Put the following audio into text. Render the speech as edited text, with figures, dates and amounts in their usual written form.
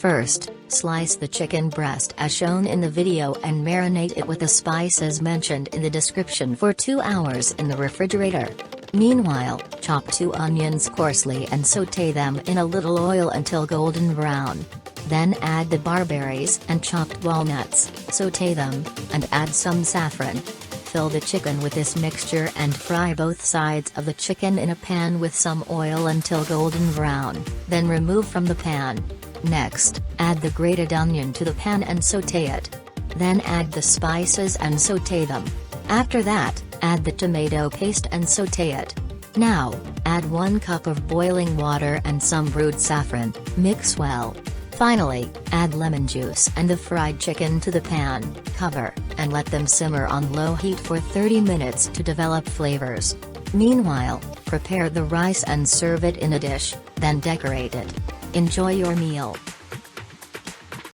First, slice the chicken breast as shown in the video and marinate it with the spices mentioned in the description for 2 hours in the refrigerator. Meanwhile, chop 2 onions coarsely and sauté them in a little oil until golden brown. Then add the barberries and chopped walnuts, sauté them, and add some saffron. Fill the chicken with this mixture and fry both sides of the chicken in a pan with some oil until golden brown, then remove from the pan. Next, add the grated onion to the pan and sauté it. Then add the spices and sauté them. After that, add the tomato paste and sauté it. Now, add 1 cup of boiling water and some brewed saffron, mix well. Finally, add lemon juice and the fried chicken to the pan, cover, and let them simmer on low heat for 30 minutes to develop flavors. Meanwhile, prepare the rice and serve it in a dish, then decorate it. Enjoy your meal.